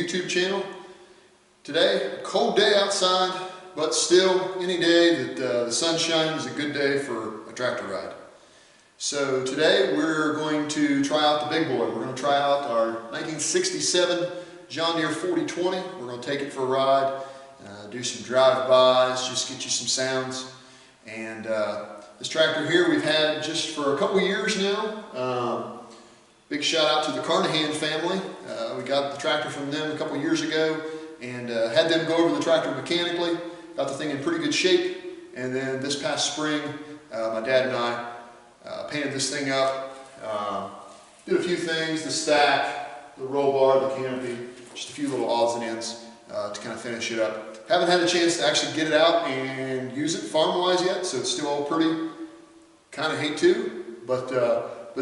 YouTube channel. Today, a cold day outside, but still any day that the sun shines is a good day for a tractor ride. So today we're going to try out the big boy. We're going to try out our 1967 John Deere 4020. We're going to take it for a ride, do some drive-bys, just get you some sounds. And this tractor here we've had just for a couple years now. Big shout out to the Carnahan family. We got the tractor from them a couple years ago and had them go over the tractor mechanically. Got the thing in pretty good shape. And then this past spring, my dad and I painted this thing up. Did a few things, the stack, the roll bar, the canopy, just a few little odds and ends to kind of finish it up. Haven't had a chance to actually get it out and use it farm-wise yet, so it's still all pretty. Kind of hate to, but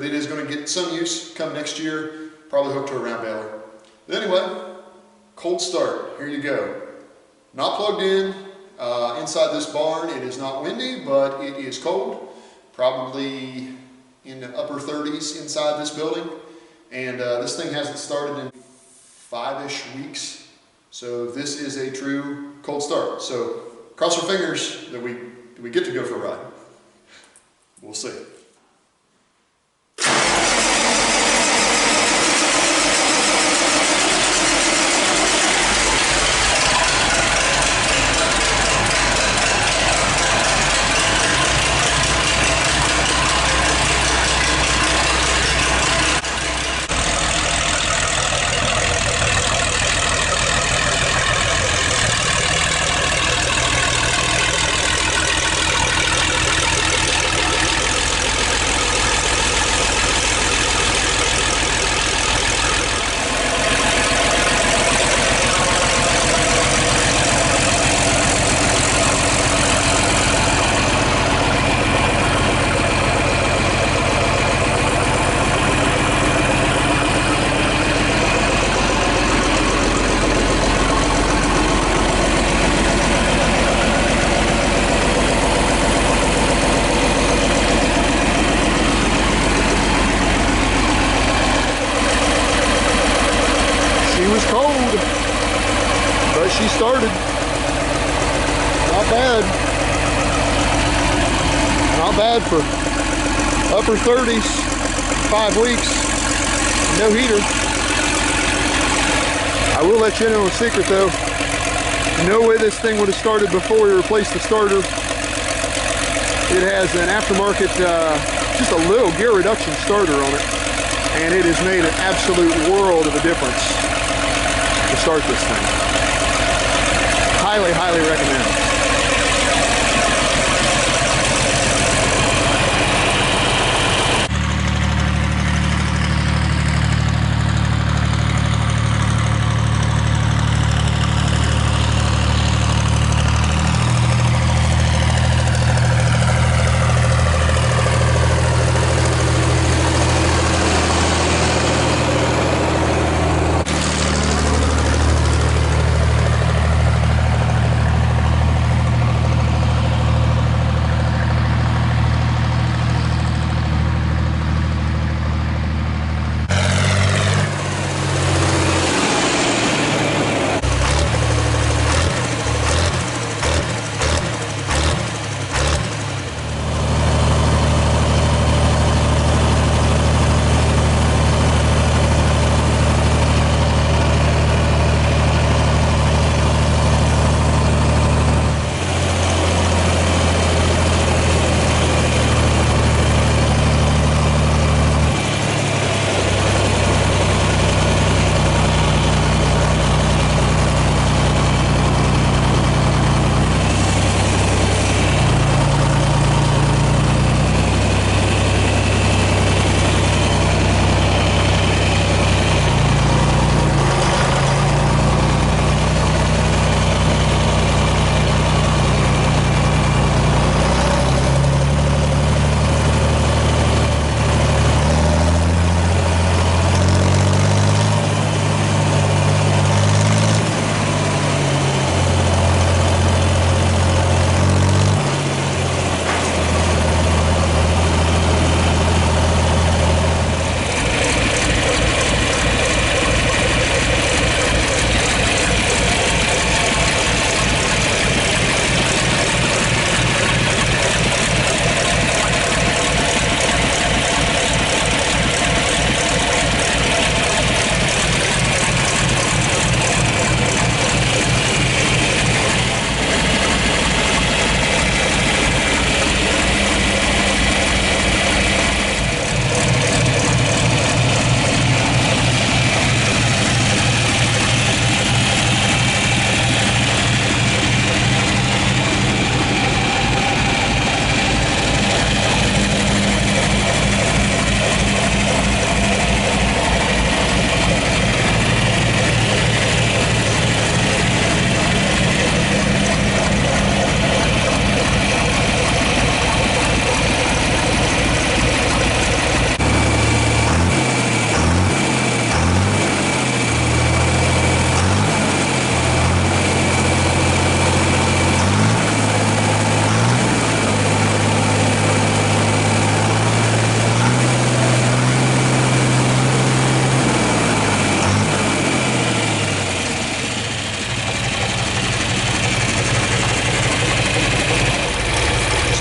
it is going to get some use come next year, probably hooked to a round baler. But anyway, cold start, here you go. Not plugged in inside this barn. It is not windy, but it is cold, probably in the upper 30s inside this building. And this thing hasn't started in 5-ish weeks, so this is a true cold start. So cross our fingers that we get to go for a ride. We'll see. But she started. Not bad. Not bad for upper 30s, 5 weeks, no heater. I will let you in on a secret though. No way this thing would have started before we replaced the starter. It has an aftermarket, just a little gear reduction starter on it. And it has made an absolute world of a difference to start this thing. Highly, highly recommend.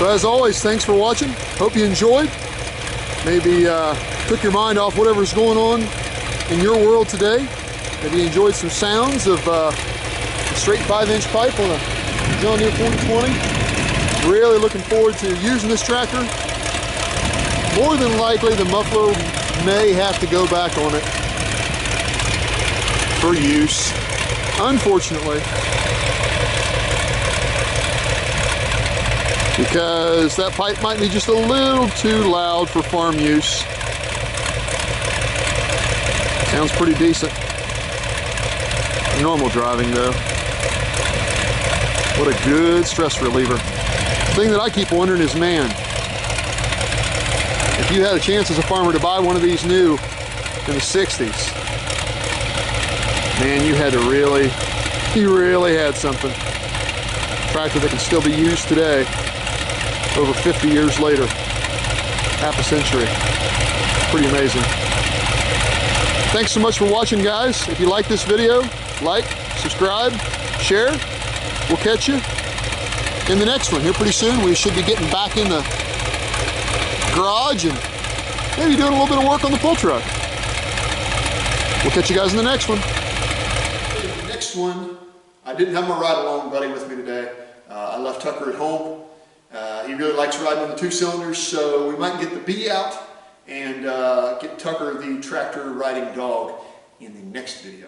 Well, as always, thanks for watching. Hope you enjoyed. Maybe took your mind off whatever's going on in your world today. Maybe you enjoyed some sounds of a straight 5-inch pipe on a John Deere 4020. Really looking forward to using this tractor. More than likely, the muffler may have to go back on it for use, unfortunately, because that pipe might be just a little too loud for farm use. Sounds pretty decent. Normal driving though. What a good stress reliever. The thing that I keep wondering is, man, if you had a chance as a farmer to buy one of these new in the 60s, man, you really had something. A tractor that can still be used today, over 50 years later, half a century. Pretty amazing. Thanks so much for watching, guys. If you like this video, like, subscribe, share. We'll catch you in the next one. Here pretty soon, we should be getting back in the garage and maybe doing a little bit of work on the pull truck. We'll catch you guys in the next one. The next one, I didn't have my ride-along buddy with me today. I left Tucker at home. He really likes riding on the 2 cylinders, so we might get the bee out and get Tucker the tractor riding dog in the next video.